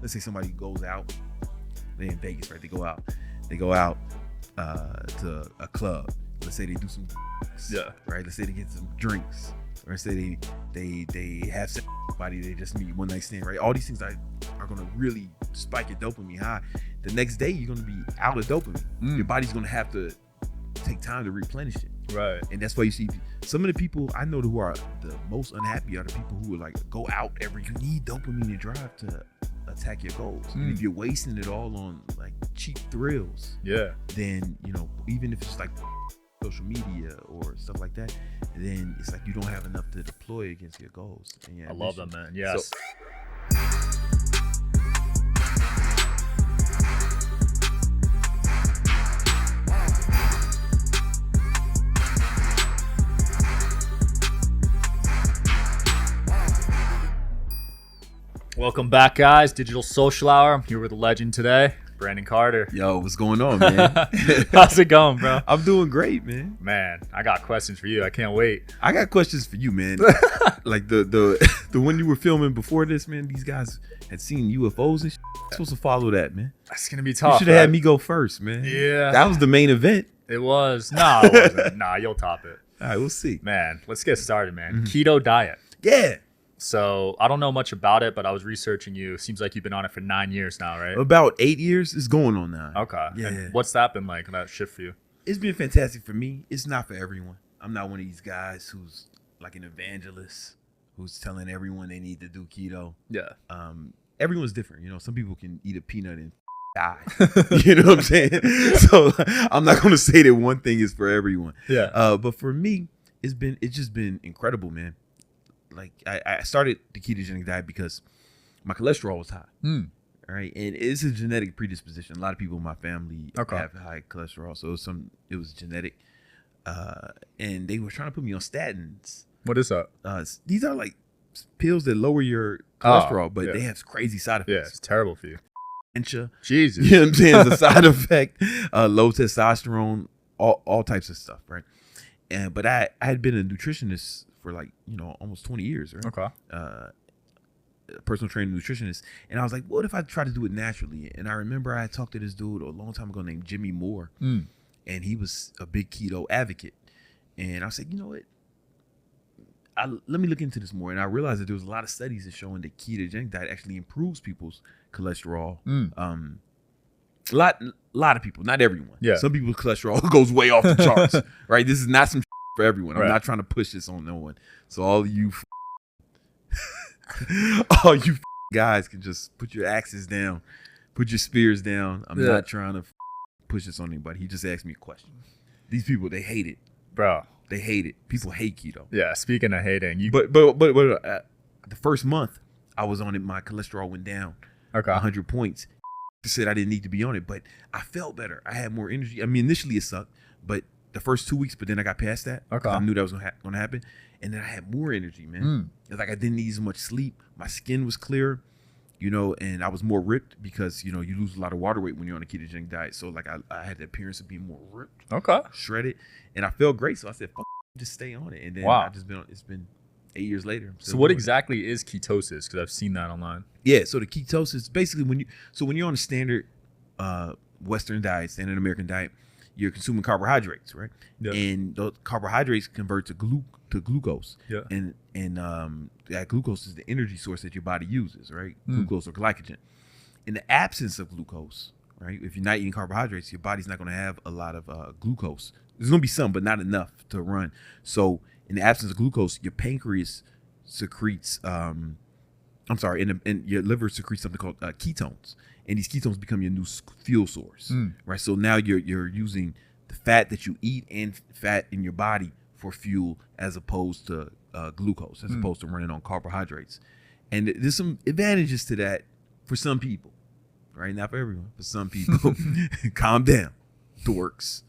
let's say somebody goes out, they're in Vegas, right? They go out to a club. Let's say they do some right? Let's say they get some drinks. Or say they have somebody they just meet one night stand, right? All these things are gonna really spike your dopamine high. The next day you're gonna be out of dopamine. Your body's gonna have to take time to replenish it. Right. And that's why you see some of the people I know who are the most unhappy are the people who are like go out you need dopamine to drive to attack your goals. And if you're wasting it all on like cheap thrills, then even if it's like social media or stuff like that, then it's like you don't have enough to deploy against your goals. And I love that, man. Yes. Welcome back, guys. Digital Social Hour. I'm here with a legend today, Brandon Carter. Yo, what's going on, man? How's it going, bro? I'm doing great, man. Man, I got questions for you. I can't wait. I got questions for you, man. Like the one you were filming before this, man. These guys had seen UFOs and shit. I'm supposed to follow that, man. That's gonna be tough. You should have had me go first, man. Yeah, that was the main event. It was. No, it wasn't. Nah, you'll top it. All right, we'll see. Man, let's get started, man. Keto Diet. Yeah. So I don't know much about it, but I was researching you. Seems like you've been on it for 9 years now, right? About 8 years. It's going on now. Okay. Yeah. And what's that been like, that shift for you? It's been fantastic for me. It's not for everyone. I'm not one of these guys who's like an evangelist who's telling everyone they need to do keto. Yeah. Everyone's different. Some people can eat a peanut and die. You know what I'm saying? So I'm not going to say that one thing is for everyone. Yeah. But for me, it's just been incredible, man. Like I started the ketogenic diet because my cholesterol was high. Right. And it's a genetic predisposition. A lot of people in my family have high cholesterol. So it was genetic. And they were trying to put me on statins. What is that? These are like pills that lower your cholesterol, but they have crazy side effects. Yeah, it's terrible for you. Jesus. You know what I'm saying? It's a side effect, low testosterone, all types of stuff, right? But I had been a nutritionist for like, almost 20 years, right? Okay. Personal trainer, nutritionist. And I was like, what if I try to do it naturally? And I remember I talked to this dude a long time ago named Jimmy Moore. And he was a big keto advocate. And I was like, you know what? Let me look into this more. And I realized that there was a lot of studies that showing that ketogenic diet actually improves people's cholesterol. A lot of people, not everyone. Yeah. Some people's cholesterol goes way off the charts, right? This is not some for everyone. I'm Right. not trying to push this on no one. So all you guys can just put your axes down, put your spears down. I'm not trying to push this on anybody. He just asked me a question. These people, they hate it. Bro. They hate it. People hate keto. Yeah, speaking of hating. But the first month I was on it, my cholesterol went down 100 points. Said I didn't need to be on it, but I felt better. I had more energy. I mean, initially it sucked, but the first 2 weeks, but then I got past that. I knew that was going to happen. And then I had more energy, man. It's like I didn't need as much sleep. My skin was clearer, and I was more ripped because, you lose a lot of water weight when you're on a ketogenic diet. So like I had the appearance of being more ripped, shredded, and I felt great. So I said, just stay on it. And then I've just been on, it's been 8 years later. So what exactly is ketosis? Because I've seen that online. Yeah, so the ketosis, basically when you're on a standard Western diet, standard American diet, you're consuming carbohydrates, right? Yeah. And those carbohydrates convert to glucose. Yeah. And that glucose is the energy source that your body uses, right? Glucose or glycogen. In the absence of glucose, right? If you're not eating carbohydrates, your body's not going to have a lot of glucose. There's going to be some, but not enough to run. So in the absence of glucose, your pancreas secretes, and your liver secretes something called ketones. And these ketones become your new fuel source, right? So now you're using the fat that you eat and fat in your body for fuel as opposed to glucose, as opposed to running on carbohydrates. And there's some advantages to that for some people, right? Not for everyone, for some people. Calm down, dorks.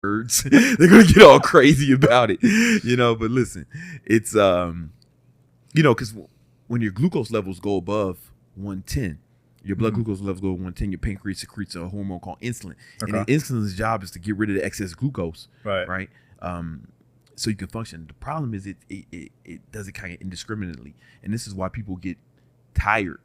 Birds. They're gonna get all crazy about it, but listen, it's because when your glucose levels go above 110, your blood glucose levels go 110, your pancreas secretes a hormone called insulin. And the insulin's job is to get rid of the excess glucose, right? So you can function. The problem is it does it kind of indiscriminately, and this is why people get tired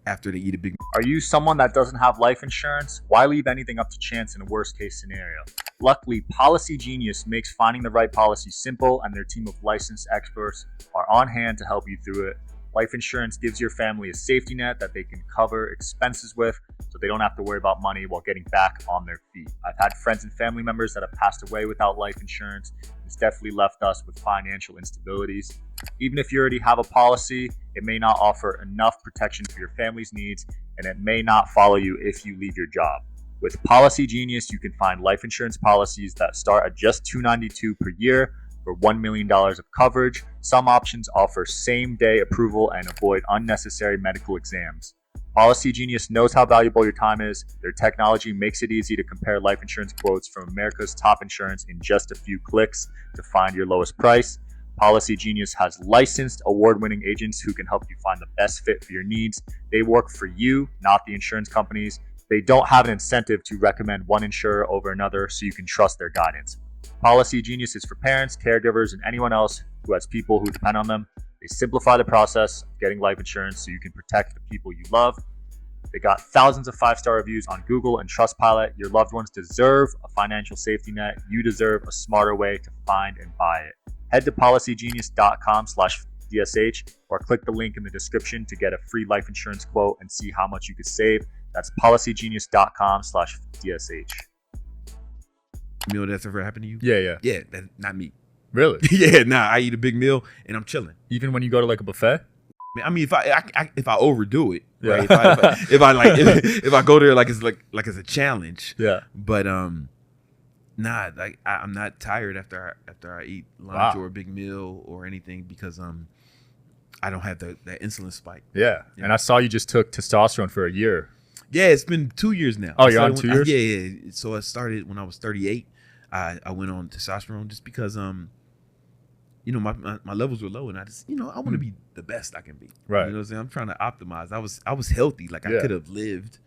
after they eat a big. Are you someone that doesn't have life insurance? Why leave anything up to chance in a worst case scenario? Luckily, Policy Genius makes finding the right policy simple, and their team of licensed experts are on hand to help you through it. Life insurance gives your family a safety net that they can cover expenses with, so they don't have to worry about money while getting back on their feet. I've had friends and family members that have passed away without life insurance. It's definitely left us with financial instabilities. Even if you already have a policy, it may not offer enough protection for your family's needs, and it may not follow you if you leave your job. With Policy Genius, you can find life insurance policies that start at just $292 per year for $1 million of coverage. Some options offer same-day approval and avoid unnecessary medical exams. Policy Genius knows how valuable your time is. Their technology makes it easy to compare life insurance quotes from America's top insurance in just a few clicks to find your lowest price. Policy Genius has licensed, award-winning agents who can help you find the best fit for your needs. They work for you, not the insurance companies. They don't have an incentive to recommend one insurer over another, so you can trust their guidance. Policy Genius is for parents, caregivers, and anyone else who has people who depend on them. They simplify the process of getting life insurance so you can protect the people you love. They got thousands of 5-star reviews on Google and Trustpilot. Your loved ones deserve a financial safety net. You deserve a smarter way to find and buy it. Head to policygenius.com/DSH or click the link in the description to get a free life insurance quote and see how much you could save. That's policygenius.com/DSH. Meal that's ever happened to you? Yeah. Yeah, that's not me. Really? Yeah, nah. I eat a big meal and I'm chilling. Even when you go to like a buffet? I mean, if I overdo it, Yeah. right? If I go there like it's a challenge. Yeah. But nah, like I'm not tired after I eat lunch or a big meal or anything because I don't have that insulin spike. Yeah. And I saw you just took testosterone for a year. Yeah, it's been 2 years now. Oh, you're on 2 years? Yeah. So I started when I was 38. I went on testosterone just because my levels were low and I just I want to be the best I can be. Right. You know what I'm saying? I'm trying to optimize. I was healthy, like I could have lived,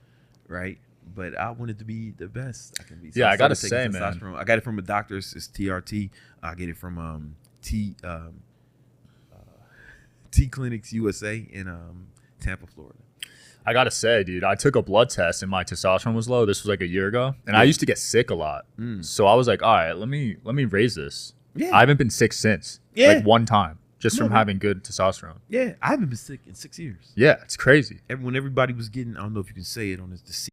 right? But I wanted to be the best I can be. So yeah, I gotta started taking say, man. testosterone. I got it from a doctor. It's TRT. I get it from T Clinics USA in Tampa, Florida. I gotta say, dude, I took a blood test and my testosterone was low. This was like a year ago, and I used to get sick a lot. So I was like, all right, let me raise this. Yeah. I haven't been sick since. Yeah. Like one time, just from having good testosterone. Yeah, I haven't been sick in 6 years. Yeah, it's crazy. When everybody was getting, I don't know if you can say it on the C.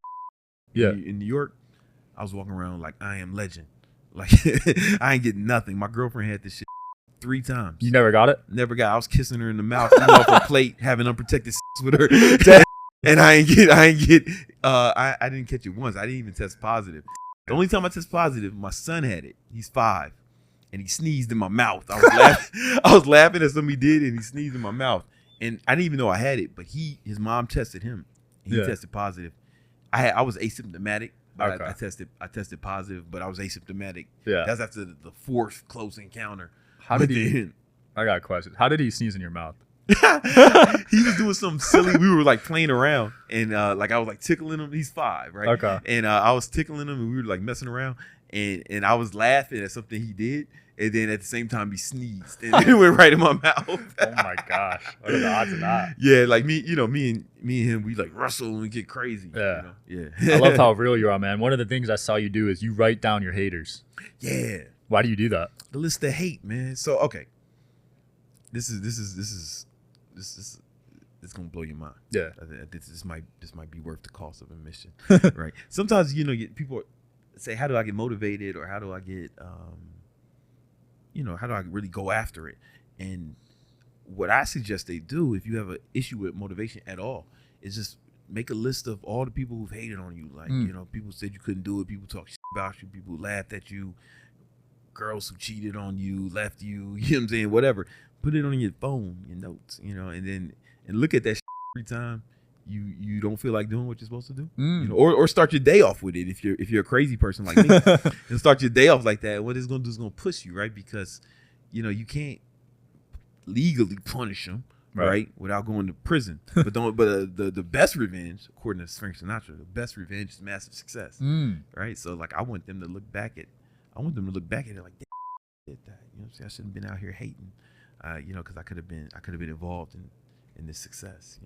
Yeah. In New York, I was walking around like I am legend. Like I ain't getting nothing. My girlfriend had this shit 3 times. You never got it? Never got. I was kissing her in the mouth, eating off her plate, having unprotected sex with her. And I didn't catch it once. I didn't even test positive. The only time I test positive, my son had it. He's 5, and he sneezed in my mouth. I was laughing at something he did, and he sneezed in my mouth. And I didn't even know I had it, but his mom tested him. He tested positive. I was asymptomatic. But Okay. I tested positive, but I was asymptomatic. Yeah. That's after the 4th close encounter. How did he? I got a question. How did he sneeze in your mouth? He was doing something silly. We were like playing around, and like I was like tickling him. He's 5, right? Okay. And I was tickling him, and we were like messing around, and I was laughing at something he did, and then at the same time he sneezed, and it went right in my mouth. Oh my gosh! What are the odds of that? Yeah, like me and him, we like wrestle and get crazy. Yeah. Yeah. I love how real you are, man. One of the things I saw you do is you write down your haters. Yeah. Why do you do that? The list of hate, man. So okay, this is it's gonna blow your mind. Yeah. This might be worth the cost of admission, right? Sometimes people say, "How do I get motivated?" or "How do I get, how do I really go after it?" And what I suggest they do, if you have an issue with motivation at all, is just make a list of all the people who've hated on you. Like people said you couldn't do it, people talk shit about you, people laughed at you, girls who cheated on you, left you. You know what I'm saying? Whatever. Put it on your phone, your notes, and look at that shit every time you don't feel like doing what you're supposed to do. Or start your day off with it if you're a crazy person like me. And start your day off like that. What it's gonna do is gonna push you, right? Because you can't legally punish them, right? Without going to prison. But the best revenge, according to Frank Sinatra, the best revenge is massive success, right? So like I want them to look back at it like, damn, I did that. You know what I'm saying? I shouldn't have been out here hating. Because I could have been involved in this success,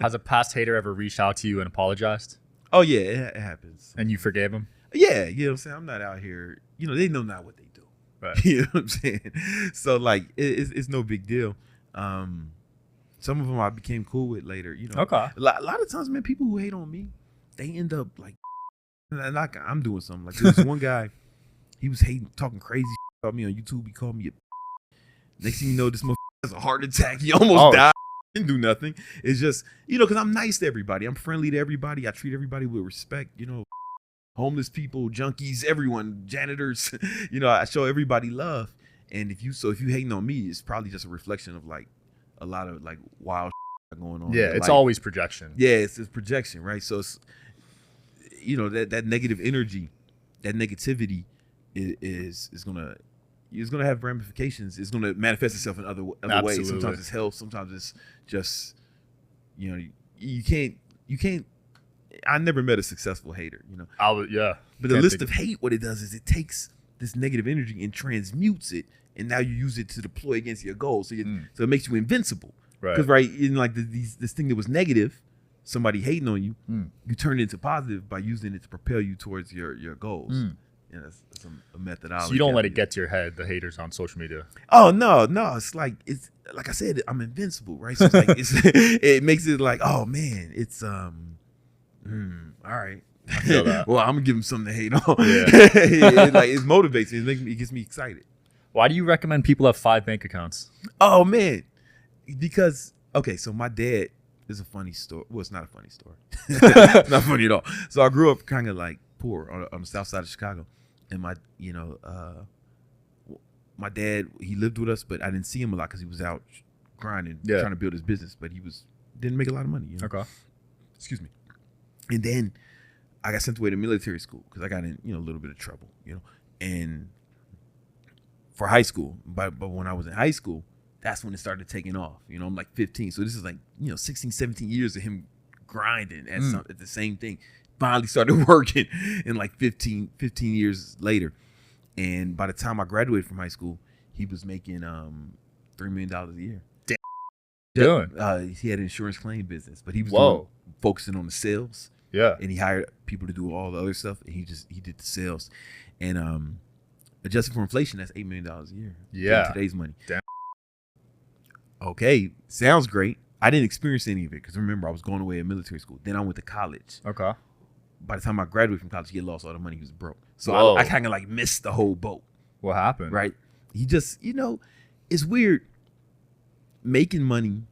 Has a past hater ever reached out to you and apologized? Oh yeah, it happens. And you forgave him? Yeah, you know what I'm saying? I'm not out here, they know not what they do. Right. You know what I'm saying? So like, it's no big deal. Some of them I became cool with later, Okay. A lot of times, man, people who hate on me, they end up like I'm doing something. Like there was one guy, he was talking crazy about me on YouTube. He called me a next thing you know, this motherfucker has a heart attack. He almost died. Didn't do nothing. It's just, because I'm nice to everybody. I'm friendly to everybody. I treat everybody with respect, homeless people, junkies, everyone, janitors, I show everybody love. And if you hating on me, it's probably just a reflection of like a lot of like wild going on. Yeah, it's always projection. Yeah, it's projection, right? So it's, that negative energy, that negativity is gonna have ramifications. It's gonna manifest itself in other ways. Sometimes it's health. Sometimes it's just, you can't. I never met a successful hater, Yeah. But the list of hate, what it does is it takes this negative energy and transmutes it, and now you use it to deploy against your goals. So so it makes you invincible. Right. Because in like this thing that was negative, somebody hating on you, you turn it into positive by using it to propel you towards your goals. Yeah, that's a methodology. So you don't let it get to your head, the haters on social media. Oh no, it's like I said, I'm invincible, right? So it's like it makes it like, oh man, it's all right. I feel that. Well, I'm gonna give him something to hate on. Yeah. It motivates me. It gets me excited. Why do you recommend people have 5 bank accounts? Oh man, because so my dad is a funny story. Well, it's not a funny story. It's not funny at all. So I grew up kind of like poor on the south side of Chicago. And my dad, he lived with us, but I didn't see him a lot because he was out grinding, trying to build his business. But he didn't make a lot of money. Okay. Excuse me. And then I got sent away to military school because I got in, a little bit of trouble, and for high school. But when I was in high school, that's when it started taking off. I'm like 15. So this is like, 16, 17 years of him grinding at the same thing. Finally started working in like 15 years later. And by the time I graduated from high school, he was making $3 million a year. Damn. He had an insurance claim business, but he was focusing on the sales. Yeah. And he hired people to do all the other stuff, and he did the sales. And adjusted for inflation, that's $8 million a year. Yeah. In today's money. Damn. Okay, sounds great. I didn't experience any of it because remember, I was going away at military school. Then I went to college. Okay. By the time I graduated from college, he had lost all the money. He was broke. So I kind of like missed the whole boat. What happened? Right. He just, it's weird. Making money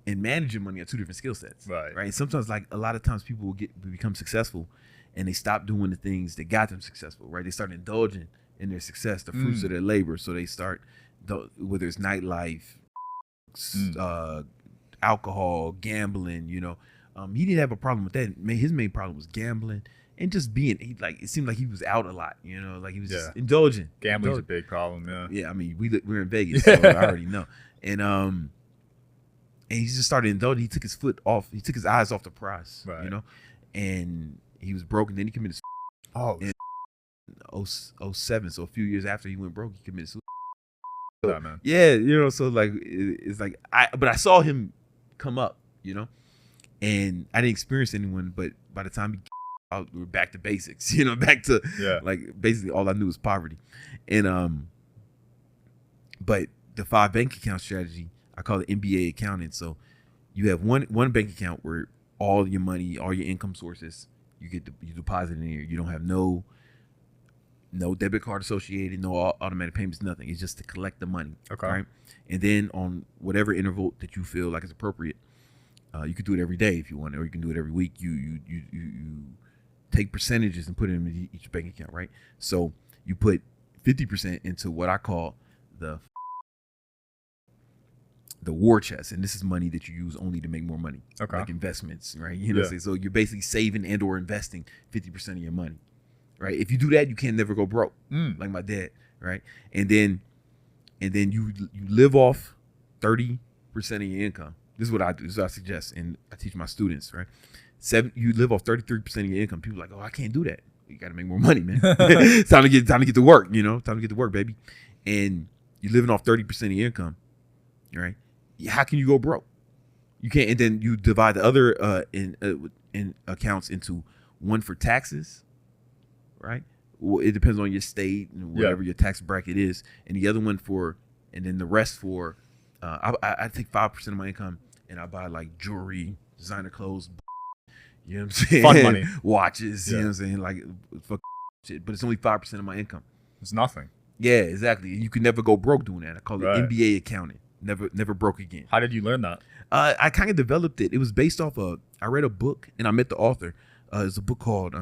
and managing money are two different skill sets. Right. Right. And sometimes, like a lot of times, people will become successful, and they stop doing the things that got them successful. Right. They start indulging in their success, the fruits of their labor. So they start, whether it's nightlife, alcohol, gambling. He didn't have a problem with that. His main problem was gambling and just being. It seemed like he was out a lot. Like he was just indulging. Gambling's a big problem. Yeah. Yeah. I mean, we're in Vegas, so I already know. And he just started indulging. He took his foot off. He took his eyes off the prize. Right. And he was broke. And then he committed. In 07, so a few years after he went broke, he committed suicide. Man. Yeah. So like it's like but I saw him come up. And I didn't experience anyone, but by the time we were back to basics, back to like basically all I knew was poverty. And but the 5 bank account strategy, I call it MBA accounting. So you have one bank account where all your money, all your income sources, you deposit in here. You don't have no debit card associated, no automatic payments, nothing. It's just to collect the money. Okay. Right. And then on whatever interval that you feel like is appropriate, you could do it every day if you want, or you can do it every week. You take percentages and put it in each bank account, right? So you put 50% into what I call the war chest, and this is money that you use only to make more money, like investments, right? So you're basically saving and or investing 50% of your money, right? If you do that, you can never go broke, like my dad, right? And then you live off 30% of your income. This is what I do. This is what I suggest, and I teach my students, right? You live off 33% of your income. People are like, oh, I can't do that. You got to make more money, man. It's time to get to work. Time to get to work, baby. And you're living off 30% of your income, right? How can you go broke? You can't, and then you divide the other in accounts into one for taxes, right? Well, it depends on your state and whatever your tax bracket is, and the other one for, and then the rest for. I take 5% of my income and I buy like jewelry, designer clothes, you know what I'm saying? Fun money, watches, you know what I'm saying? Like fuck shit, but it's only 5% of my income. It's nothing. Yeah, exactly. You can never go broke doing that. I call it MBA accounting. Never broke again. How did you learn that? I kind of developed it. It was based off I read a book and I met the author. It's a book called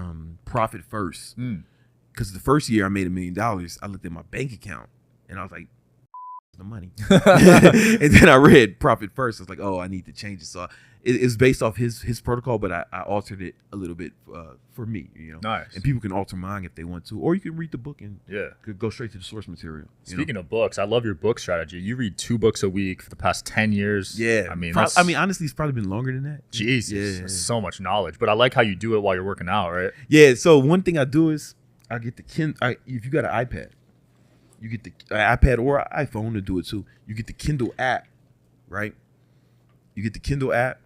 Profit First. Because the first year I made $1 million, I looked at my bank account and I was like, the money. And then I read Profit First. I was like, oh, I need to change it. So it's based off his protocol, but I altered it a little bit for me, you know. Nice. And people can alter mine if they want to, or you can read the book and could go straight to the source material. Speaking of books, I love your book strategy. You read 2 books a week for the past 10 years. Yeah. I mean, honestly, it's probably been longer than that. Jesus, that's so much knowledge. But I like how you do it while you're working out, right? Yeah. So one thing I do is I get the Kindle. If you got an iPad, you get the iPad or iPhone to do it too. You get the Kindle app, right? You get the Kindle app,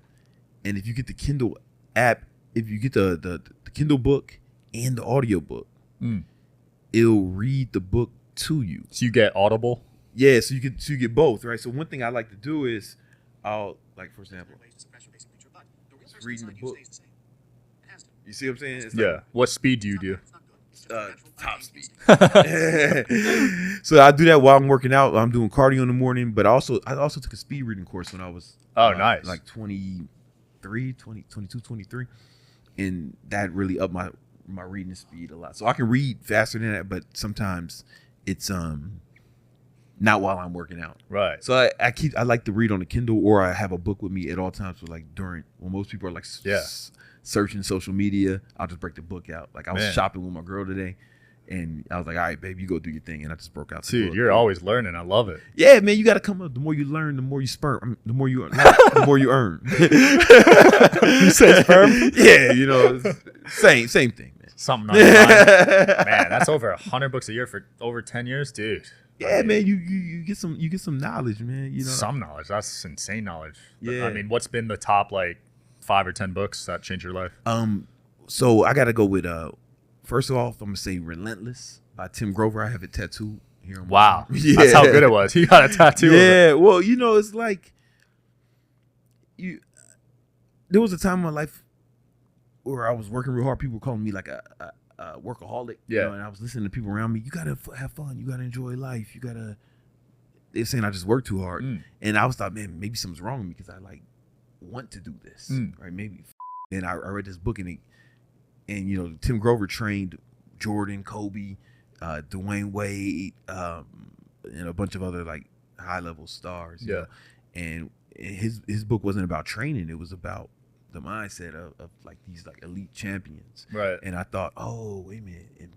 and if you get the Kindle app, if you get the Kindle book and the audio book, it'll read the book to you. So you get Audible? Yeah, so you get both, right? So one thing I like to do is I'll, like, for example, reading the book. You see what I'm saying? It's like, what speed do you do? Top speed. So I do that while I'm working out. I'm doing cardio in the morning, but I also took a speed reading course when I was nice, like 22, 23, and that really upped my reading speed a lot. So I can read faster than that, but sometimes it's not while I'm working out. Right. So I like to read on the Kindle, or I have a book with me at all times. So like when most people are like searching social media, I'll just break the book out. Like I was shopping with my girl today, and I was like, all right, babe, you go do your thing. And I just broke out the book. You're always learning. I love it. Yeah, man, you got to come up. The more you learn, the more you sperm. The more you earn. You said sperm? Yeah, you know, same thing, man. Something on your mind. Man, that's over 100 books a year for over 10 years, dude. Yeah, man, you get some knowledge, man. You know, some knowledge. That's insane knowledge. Yeah. I mean, what's been the top like 5 or 10 books that changed your life? So I gotta go with first off, I'm gonna say Relentless by Tim Grover. I have it tattooed here on my arm. That's how good it was. He got a tattoo. Yeah, well, you know, it's like there was a time in my life where I was working real hard. People were calling me like a workaholic. You know, and I was listening to people around me. You gotta have fun. You gotta enjoy life. They're saying I just work too hard, and I was thought, man, maybe something's wrong with me because I like want to do this, right? Maybe. And I read this book and you know, Tim Grover trained Jordan, Kobe, Dwayne Wade, and a bunch of other like high level stars. You know? And his book wasn't about training; it was about the mindset of like these like elite champions. Right. And I thought, oh, wait a minute, and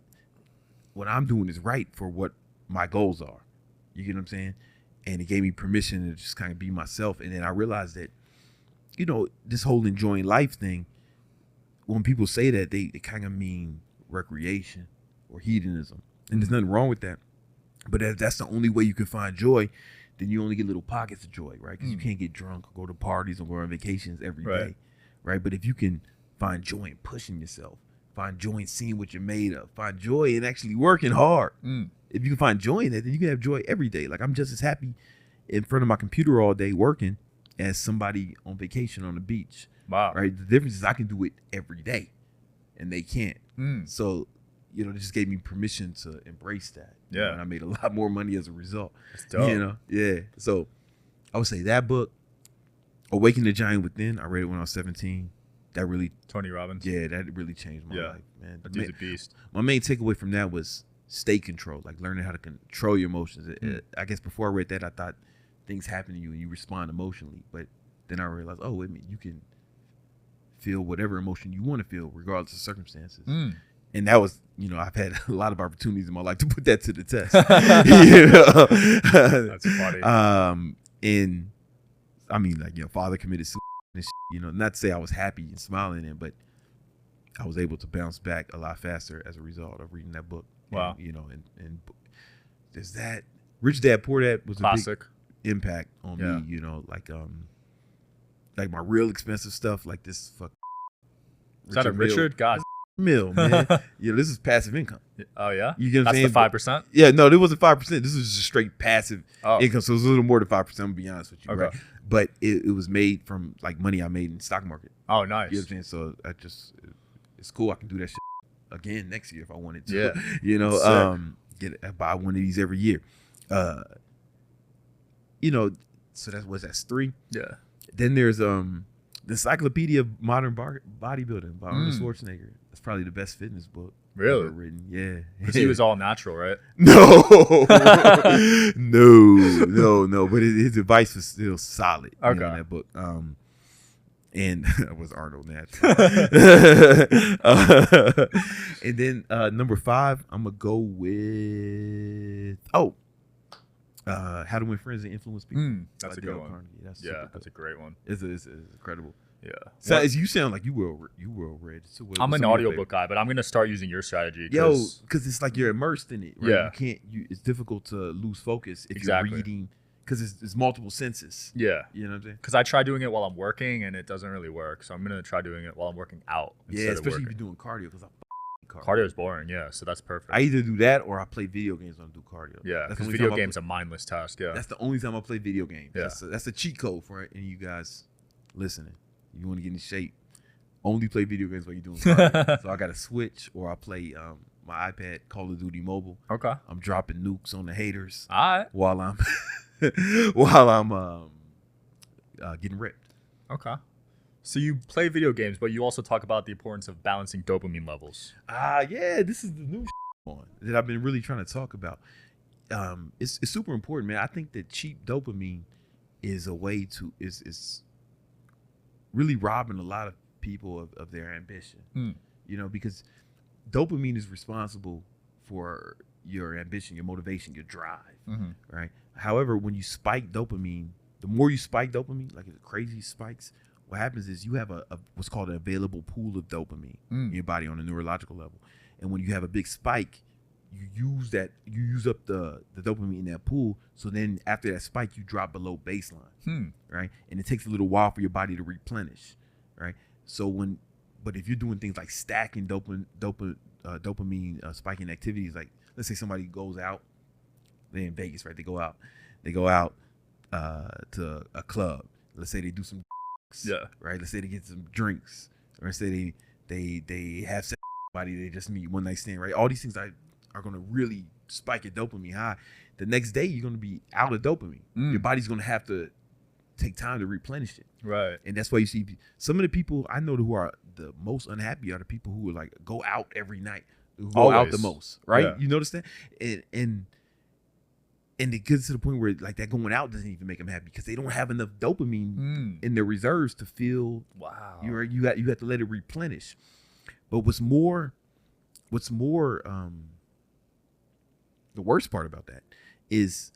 what I'm doing is right for what my goals are. You get what I'm saying? And it gave me permission to just kind of be myself. And then I realized that, you know, this whole enjoying life thing, when people say that, they kind of mean recreation or hedonism. And there's nothing wrong with that. But if that's the only way you can find joy, then you only get little pockets of joy, right? Because you can't get drunk or go to parties or go on vacations every day, right? But if you can find joy in pushing yourself, find joy in seeing what you're made of, find joy in actually working hard. If you can find joy in that, then you can have joy every day. Like I'm just as happy in front of my computer all day working as somebody on vacation on the beach. Wow. Right? The difference is I can do it every day and they can't. So, you know, it just gave me permission to embrace that. You know, and I made a lot more money as a result. That's dope. You know? Yeah. So I would say that book, Awaken the Giant Within, I read it when I was 17. That really, Tony Robbins. Yeah, that really changed my life, man. That dude's a beast. My main takeaway from that was state control, like learning how to control your emotions. I guess before I read that, I thought things happen to you and you respond emotionally. But then I realized, oh, wait a minute, you can feel whatever emotion you want to feel, regardless of circumstances. And that was, you know, I've had a lot of opportunities in my life to put that to the test. You know? That's funny. And I mean, like, you know, father committed suicide and shit, you know, not to say I was happy and smiling in, but I was able to bounce back a lot faster as a result of reading that book. Wow. And, you know, and there's that. Rich Dad Poor Dad was classic a big impact on me, you know, like like my real expensive stuff, like this fuck. Is that a Richard? God. Mill, man. Yeah, this is passive income. Oh yeah, you get what I'm that's saying? the 5%. Yeah, no, it wasn't 5%. This was just straight passive Oh. income, so it was a little more than 5%. I'm gonna be honest with you, Okay. right? But it was made from like money I made in the stock market. Oh, nice. You know what I'm saying? So it's cool. I can do that shit again next year if I wanted to. Yeah. You know, buy one of these every year. You know, so that's 3. Yeah. Then there's the Encyclopedia of Modern Bodybuilding by Arnold Schwarzenegger. That's probably the best fitness book Really? ever written. Yeah. Because he was all natural, right? No. No. But his advice was still solid in that book. And it was Arnold natural. And then number 5, I'm gonna go with How to Win Friends and Influence People. That's a good one. That's a great one. It's incredible. Yeah. So you sound like you well read. So I'm an audiobook guy, but I'm gonna start using your strategy. Because it's like you're immersed in it. Right? Yeah. It's difficult to lose focus if Exactly. you're reading, because it's multiple senses. Yeah. You know what I'm saying? Because I try doing it while I'm working and it doesn't really work. So I'm gonna try doing it while I'm working out. Yeah, especially if you're doing cardio, because cardio is boring. Yeah, so that's perfect. I either do that or I play video games when I do cardio. Yeah, because video games are a mindless task. Yeah, that's the only time I play video games. Yeah, that's a cheat code for any of you guys listening. You want to get in shape, only play video games while you're doing cardio. So I got a Switch, or I play my iPad, Call of Duty Mobile. Okay. I'm dropping nukes on the haters. All right. While I'm getting ripped. Okay. So you play video games, but you also talk about the importance of balancing dopamine levels. Yeah, this is the new one that I've been really trying to talk about. It's super important, man. I think that cheap dopamine is a way to is really robbing a lot of people of their ambition. You know, because dopamine is responsible for your ambition, your motivation, your drive, right? However, when you spike dopamine, the more you spike dopamine, like crazy spikes, what happens is you have a what's called an available pool of dopamine in your body on a neurological level. And when you have a big spike, you use up the dopamine in that pool. So then after that spike, you drop below baseline, right? And it takes a little while for your body to replenish, right? So but if you're doing things like stacking dopamine spiking activities, like let's say somebody goes out, they're in Vegas, right? They go out to a club. Let's say they do some right. Let's say they get some drinks, or let's say they have sex with somebody they just meet, one night stand, right? All these things are going to really spike your dopamine high. The next day you're going to be out of dopamine. Your body's going to have to take time to replenish it, right? And that's why you see some of the people I know who are the most unhappy are the people who are like go out every night, who go out the most, right? You notice that, and it gets to the point where like that going out doesn't even make them happy because they don't have enough dopamine in their reserves to feel. Wow. You have to let it replenish. But what's more, the worst part about that is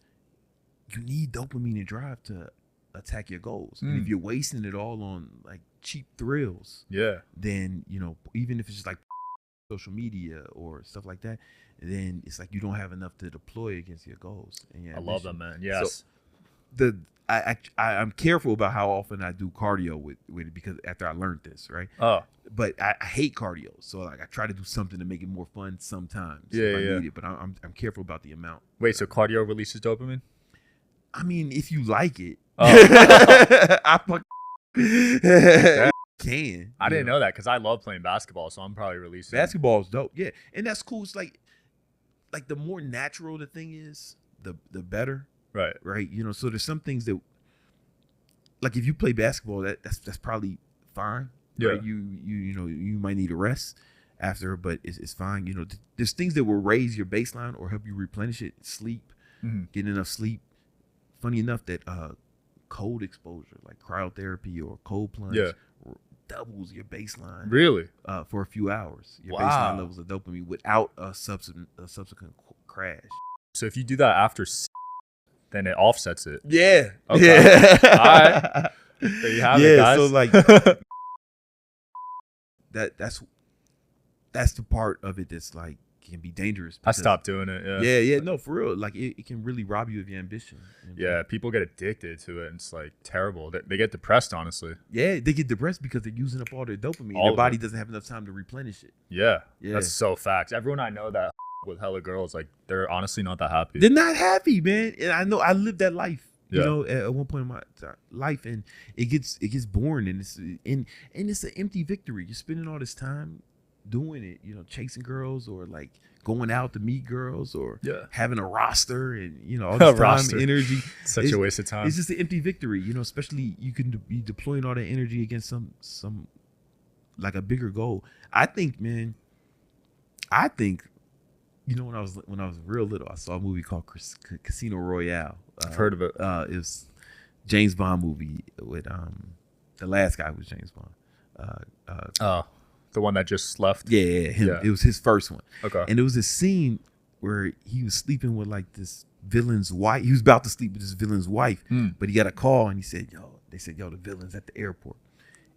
you need dopamine and drive to attack your goals. And if you're wasting it all on like cheap thrills, then even if it's just like social media or stuff like that, then it's like you don't have enough to deploy against your goals. And I love that, man. Yes. So I'm careful about how often I do cardio with it because after I learned this, right? But I hate cardio, so like I try to do something to make it more fun sometimes if I need it. But I'm careful about the amount. Wait, so cardio releases dopamine? I mean, if you like it, I can. I didn't know that because I love playing basketball, so I'm probably releasing. Basketball is dope, yeah, and that's cool. It's like the more natural the thing is, the better, right? So there's some things that, like if you play basketball, that's probably fine. Yeah, right? You might need a rest after, but it's fine. There's things that will raise your baseline or help you replenish it. Sleep, getting enough sleep. Funny enough that cold exposure, like cryotherapy or cold plunge, doubles your baseline. Really? For a few hours. Your baseline levels of dopamine without a subsequent crash. So if you do that after, then it offsets it. Yeah. Okay. Yeah. All right. There you have it, guys. So like that's the part of it that's like can be dangerous. I stopped doing it. Yeah. No, for real. Like it can really rob you of your ambition. Yeah, people get addicted to it, and it's like terrible. They get depressed, honestly. Yeah, they get depressed because they're using up all their dopamine. All their of body it. doesn't have enough time to replenish it. Yeah, Yeah. that's so facts. Everyone I know that with hella girls, like they're honestly not that happy. They're not happy, man. And I know I lived that life. You Yeah. know, at one point in my life, and it gets boring, and it's an empty victory. You're spending all this time doing it, you know, chasing girls or like going out to meet girls or having a roster and, you know, all this time, energy. Such a waste of time. It's just an empty victory, you know, especially you can be deploying all that energy against some like a bigger goal. I think, man, you know, when I was real little, I saw a movie called Casino Royale. I've heard of it. It was James Bond movie with the last guy was James Bond. The one that just left. Yeah, him. Yeah. It was his first one. Okay. And there was this scene where he was sleeping with like this villain's wife. He was about to sleep with this villain's wife, but he got a call and he said, they said, the villain's at the airport.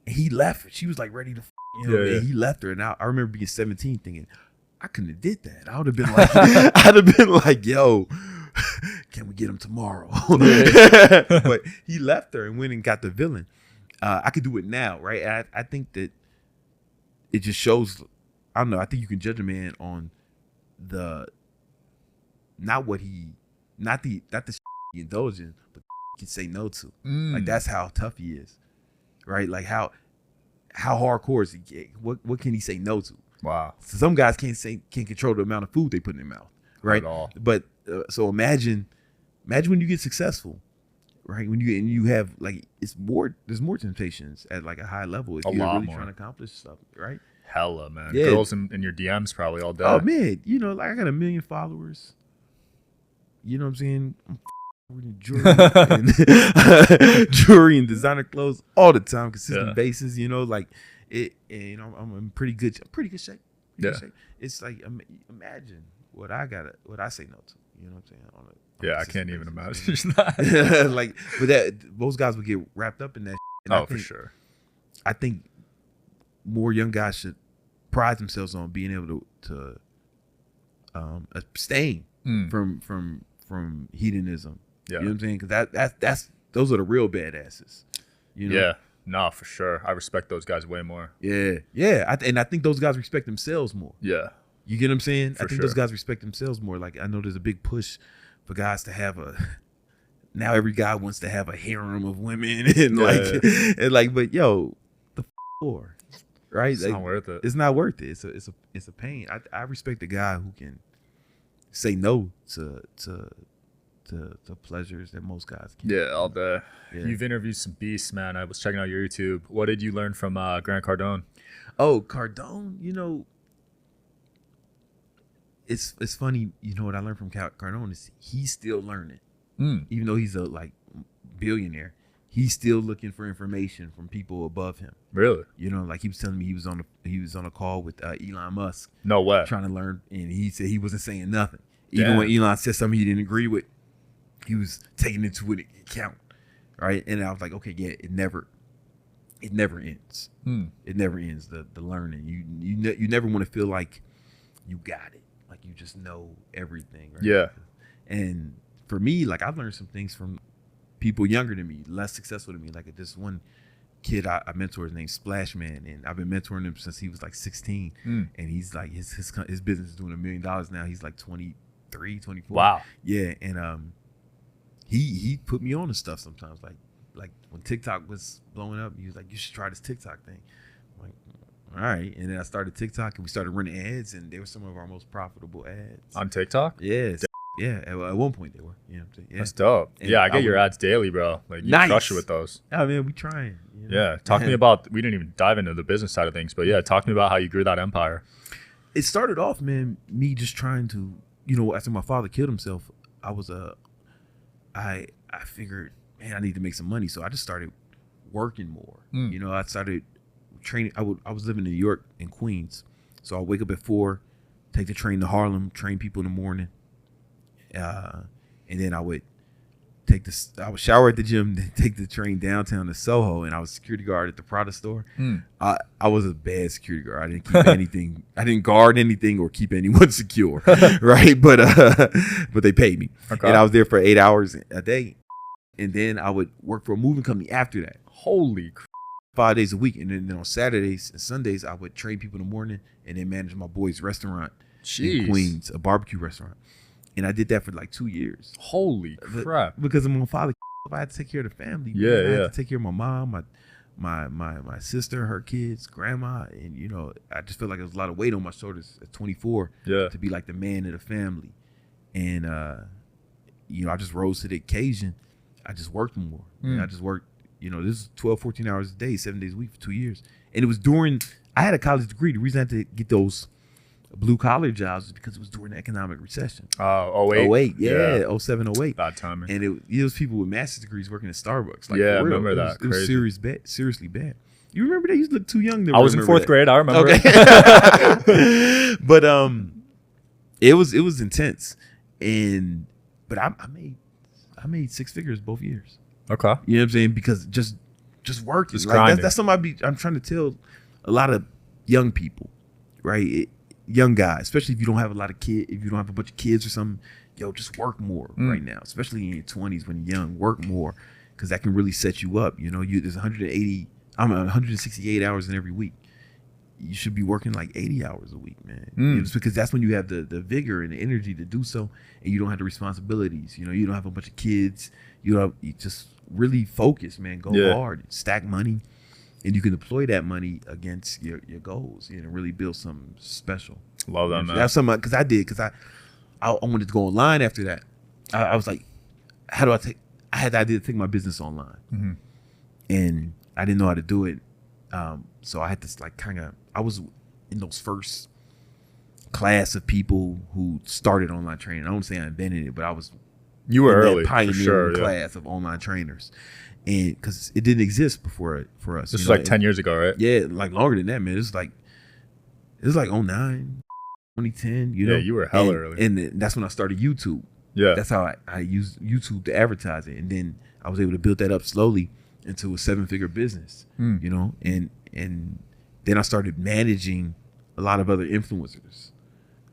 And he left her. She was like ready to, and he left her. And I remember being 17 thinking, I couldn't have did that. I would have been like, yo, can we get him tomorrow? But he left her and went and got the villain. I could do it now, right? I think that it just shows, I don't know, I think you can judge a man on not the shit he indulges in, but he can say no to. Like that's how tough he is, right? Like how hardcore is he? What can he say no to? Wow. So some guys can't control the amount of food they put in their mouth, right? Not at all. But so imagine when you get successful, right? When you have like there's more temptations at like a high level if you're really trying to accomplish stuff, right? Hella, man. Yeah. Girls in your DMs probably all day. Oh man, you know, like I got 1 million followers. You know what I'm saying? I'm reading jewelry and designer clothes all the time, consistent basis. You know, like it. And, you know, I'm in pretty good shape. Good shape. It's like imagine what I say no to. You know what I'm saying? I can't even imagine that. Like, but most guys would get wrapped up in that. And for sure. I think more young guys should pride themselves on being able to abstain from hedonism. Yeah. You know what I'm saying? Because those are the real badasses. You know? Yeah. No, for sure. I respect those guys way more. Yeah. Yeah. And I think those guys respect themselves more. Yeah. You get what I'm saying? I think sure. those guys respect themselves more. Like, I know there's a big push for guys to have now every guy wants to have a harem of women and but yo, the for, right? It's not worth it. It's not worth it. It's a pain. I respect the guy who can say no to pleasures that most guys can't. Yeah, all day. Yeah. You've interviewed some beasts, man. I was checking out your YouTube. What did you learn from Grant Cardone? Oh, Cardone, you know, it's funny. You know what I learned from Cardone is he's still learning, even though he's a like billionaire. He's still looking for information from people above him. Really? You know, like he was telling me he was on a call with Elon Musk. No way. Trying to learn, and he said he wasn't saying nothing. Even when Elon said something he didn't agree with, he was taking it to account, right? And I was like, okay, yeah, it never ends. It never ends. The learning. You never want to feel like you got it, like you just know everything, right? Yeah. And for me, like I've learned some things from people younger than me, less successful than me. Like this one kid I mentored named Splash Man, and I've been mentoring him since he was like 16, and he's like his business is doing $1 million now. He's like 23, 24. Wow. Yeah, and he put me on to stuff sometimes. Like when TikTok was blowing up, he was like, "You should try this TikTok thing." I'm like, all right. And then I started TikTok, and we started running ads, and they were some of our most profitable ads on TikTok. Yes. Yeah, at one point they were. You know what I'm saying? Yeah. That's dope. And yeah, I get your ads daily, bro. Like, you crush it with those. Oh, man, we trying. You know? Yeah, talk to me about, we didn't even dive into the business side of things, but yeah, talk to me about how you grew that empire. It started off, man, me just trying to, you know, after my father killed himself, I figured, man, I need to make some money. So I just started working more. You know, I started training. I was living in New York in Queens. So I'd wake up at 4, take the train to Harlem, train people in the morning. And then I would I would shower at the gym, then take the train downtown to Soho, and I was security guard at the Prada store. I was a bad security guard. I didn't keep anything. I didn't guard anything or keep anyone secure, right? But they paid me, and I was there for 8 hours a day, and then I would work for a moving company after that. Holy crap. 5 days a week, and then on Saturdays and Sundays I would train people in the morning and then manage my boy's restaurant in Queens, a barbecue restaurant. And I did that for like 2 years. Holy crap. Because I'm a father. I had to take care of the family. Yeah, I had to take care of my mom, my sister, her kids, grandma. And, you know, I just felt like there was a lot of weight on my shoulders at 24 to be like the man of the family. And, you know, I just rose to the occasion. I just worked more. And I just worked, you know, this is 12, 14 hours a day, 7 days a week for 2 years. And it was I had a college degree. The reason I had to get those blue collar jobs is because it was during the economic recession. 08? Yeah, 07, 08. Bad timing. And it was people with master's degrees working at Starbucks. Like, yeah, I for real. remember that. It was seriously bad. You remember that? You look too young to I was in fourth grade. I remember it. But it was intense. But I made six figures both years. Okay. You know what I'm saying? Because just working. Just like that's something I'm trying to tell a lot of young people, right? Young guys, especially if you don't have a lot of kids, if you don't have a bunch of kids or something, just work more right now, especially in your 20s when you're young, work more, because that can really set you up. You know, there's 168 hours in every week. You should be working like 80 hours a week, man. It's because that's when you have the vigor and the energy to do so, and you don't have the responsibilities. You know, you don't have a bunch of kids. You just really focus, man. Go hard, stack money, and you can deploy that money against your goals, you know, really build something special. Love that, man. That's something because I wanted to go online after that. I was like, how do I take? I had the idea to take my business online, and I didn't know how to do it. So I had to I was in those first class of people who started online training. I don't say I invented it, but I was. You were early, pioneering class of online trainers, and because it didn't exist before for us. This was like 10 years ago, right? Yeah, like longer than that, man. It was like 09, 2010. You know, you were hella early, and that's when I started YouTube. Yeah, that's how I used YouTube to advertise it, and then I was able to build that up slowly into a 7-figure business. You know, and then I started managing a lot of other influencers.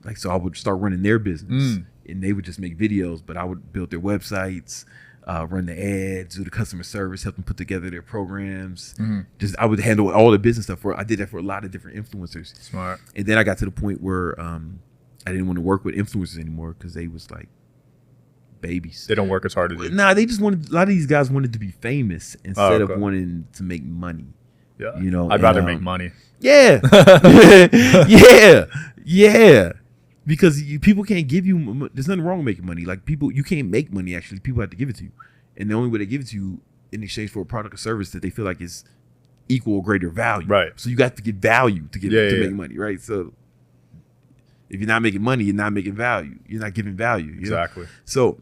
Like, so I would start running their business. And they would just make videos, but I would build their websites, run the ads, do the customer service, help them put together their programs. I would handle all the business stuff. I did that for a lot of different influencers. Smart. And then I got to the point where I didn't want to work with influencers anymore because they was like babies. They don't work as hard as you. Nah, they just wanted. A lot of these guys wanted to be famous instead of wanting to make money. Yeah, you know, I'd rather make money. Yeah, yeah. Because people can't give you. There's nothing wrong with making money. Like you can't make money. Actually, people have to give it to you, and the only way they give it to you in exchange for a product or service that they feel like is equal or greater value. Right. So you got to get value to make money. Right. So if you're not making money, you're not making value. You're not giving value. Exactly. Know? So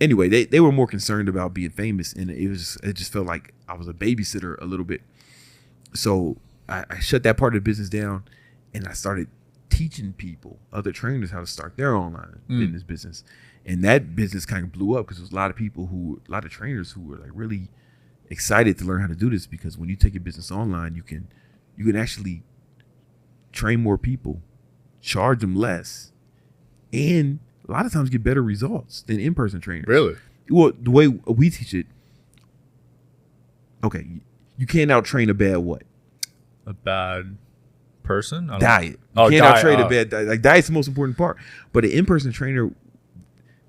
anyway, they were more concerned about being famous, and it just felt like I was a babysitter a little bit. So I shut that part of the business down, and I started teaching people, other trainers, how to start their online fitness business. And that business kind of blew up because there was a lot of trainers who were like really excited to learn how to do this, because when you take your business online, you can actually train more people, charge them less, and a lot of times get better results than in-person trainers. Really? Well, the way we teach it, okay, you can't out-train a bad what? A bad person? Diet. You can't out-train a bad diet. Like, diet's the most important part. But an in-person trainer,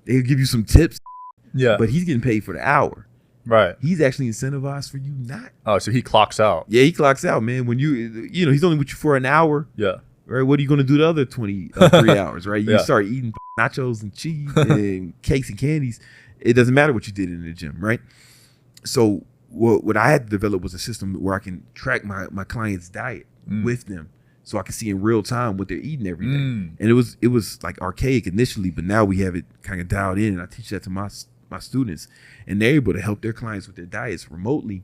they'll give you some tips. Yeah. But he's getting paid for the hour. Right. He's actually incentivized for you not. Oh, so he clocks out. Yeah, he clocks out, man. When he's only with you for an hour. Yeah. Right. What are you going to do the other 3 hours, right? You start eating nachos and cheese and cakes and candies. It doesn't matter what you did in the gym, right? So what I had to develop was a system where I can track my client's diet with them, so I can see in real time what they're eating every day. And it was like archaic initially, but now we have it kind of dialed in, and I teach that to my students, and they're able to help their clients with their diets remotely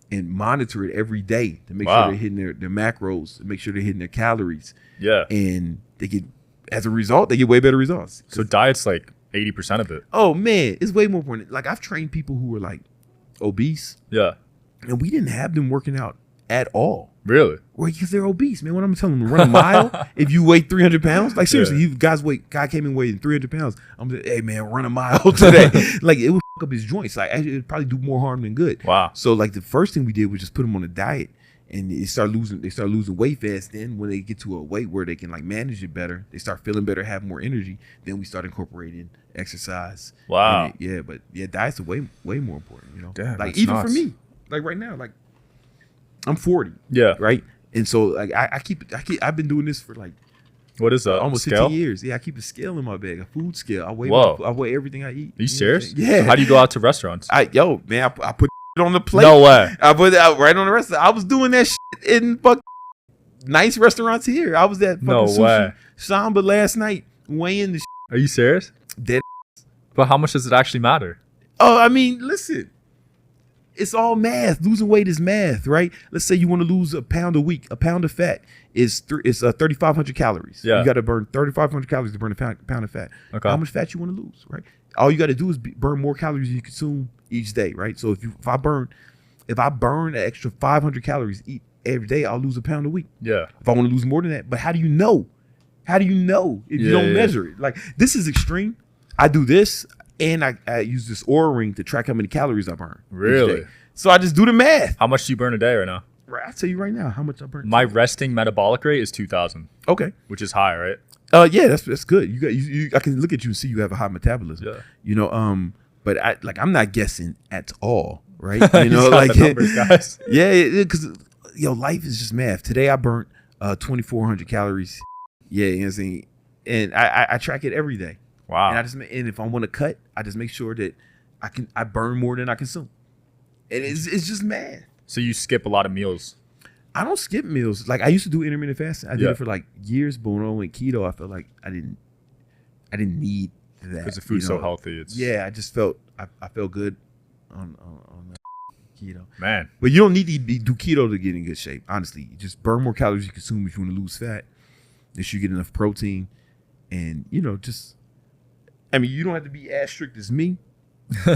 and monitor it every day to make sure they're hitting their macros, to make sure they're hitting their calories. Yeah. And as a result, they get way better results. So diet's like 80% of it. Oh man, it's way more important. Like I've trained people who were like obese. Yeah. And we didn't have them working out at all. Really? Well, because they're obese, man. What I'm telling them, run a mile if you weigh 300 pounds. Like seriously, you guys guy came in weighing 300 pounds. I'm like, hey man, run a mile today. Like it would fuck up his joints. Like it'd probably do more harm than good. Wow. So like the first thing we did was just put them on a diet, and they start losing weight fast. Then when they get to a weight where they can like manage it better, they start feeling better, have more energy. Then we start incorporating exercise. Wow. But diet's way more important. You know, Damn, like that's even nuts. for me, like right now, like I'm 40. Yeah. Right. And so like I've been doing this for like What is that? almost Scale? 15 years. Yeah, I keep a scale in my bag, a food scale. I weigh everything I eat. Are you serious? Yeah. So how do you go out to restaurants? I put it on the plate. No way. I put it out right on the restaurant. I was doing that shit in nice restaurants here. I was at No sushi way. Samba last night weighing the Are you serious? dead. But how much does it actually matter? Oh, I mean, listen. It's all math. Losing weight is math, right? Let's say you want to lose a pound a week. A pound of fat is 3,500 calories. Yeah. You got to burn 3,500 calories to burn a pound of fat. Okay. How much fat you want to lose, right? All you got to do is burn more calories than you consume each day, right? So if I burn an extra 500 calories every day, I'll lose a pound a week. Yeah. If I want to lose more than that, but how do you know? How do you know if you don't measure it? Like this is extreme. I do this. And I use this Oura ring to track how many calories I burn. Really? So I just do the math. How much do you burn a day right now? Right, I'll tell you right now how much I burn. My resting metabolic rate is 2,000. Okay. Which is high, right? Yeah, that's good. I can look at you and see you have a high metabolism. Yeah. You know, but I'm not guessing at all, right? You know, like the numbers, guys. Yeah, because life is just math. Today I burnt 2,400 calories. Yeah, you know what I'm saying? And I track it every day. Wow. And if I want to cut, I just make sure that I burn more than I consume. And it's just math. So you skip a lot of meals? I don't skip meals. Like I used to do intermittent fasting. I did it for like years, but when I went keto, I felt like I didn't need that. Because the food's so healthy. I just felt I felt good on keto. Man. But you don't need to do keto to get in good shape. Honestly, you just burn more calories you consume if you want to lose fat. Make sure you get enough protein, and I mean, you don't have to be as strict as me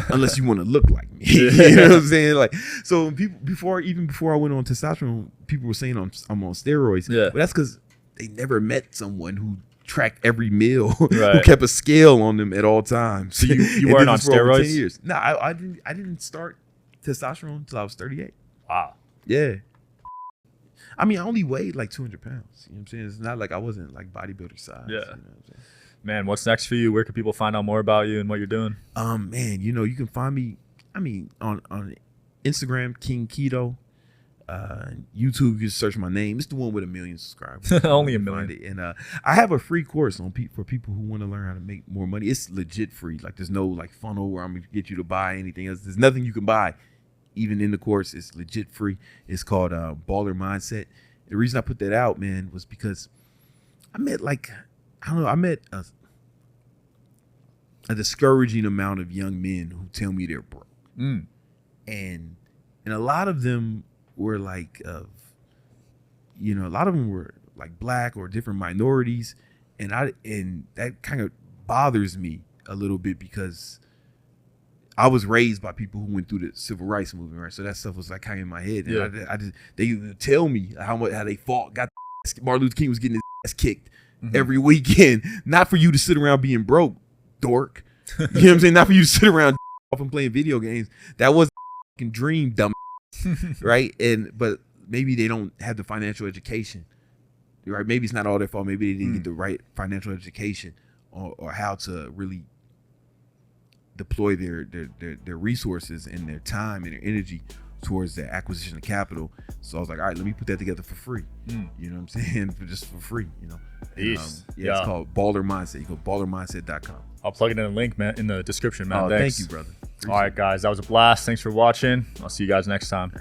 unless you want to look like me. You know what I'm saying? Like, so people before I went on testosterone, people were saying I'm on steroids. Yeah. But that's because they never met someone who tracked every meal, Right. who kept a scale on them at all times. So you weren't on steroids? No, I didn't start testosterone until I was 38. Wow. Yeah. I mean, I only weighed like 200 pounds. You know what I'm saying? It's not like I wasn't like bodybuilder size. Yeah. You know what I'm saying? Man, what's next for you? Where can people find out more about you and what you're doing? Man, you can find me, on Instagram, King Keto. YouTube, you can search my name. It's the one with 1 million subscribers. Only 1 million. And I have a free course for people who want to learn how to make more money. It's legit free. Like there's no like funnel where I'm gonna get you to buy anything else. There's nothing you can buy, even in the course. It's legit free. It's called Baller Mindset. The reason I put that out, man, was because I met a discouraging amount of young men who tell me they're broke. And a lot of them were like a lot of them were like black or different minorities, and that kind of bothers me a little bit because I was raised by people who went through the civil rights movement, right? So that stuff was like kind of in my head. And they would tell me how they fought, Martin Luther King was getting his ass kicked every weekend, not for you to sit around being broke, dork. You know what I'm saying? Not for you to sit around off and playing video games. That was a fucking dream, dumb. Right? But maybe they don't have the financial education, right? Maybe it's not all their fault. Maybe they didn't get the right financial education or how to really deploy their resources and their time and their energy towards the acquisition of capital. So I was like, all right, let me put that together for free. You know what I'm saying? Just for free, It's called Baller Mindset. You go ballermindset.com. I'll plug it in the link, man, in the description, man. Oh, Thanks. thank you, brother. All right, guys, that was a blast. Thanks for watching. I'll see you guys next time.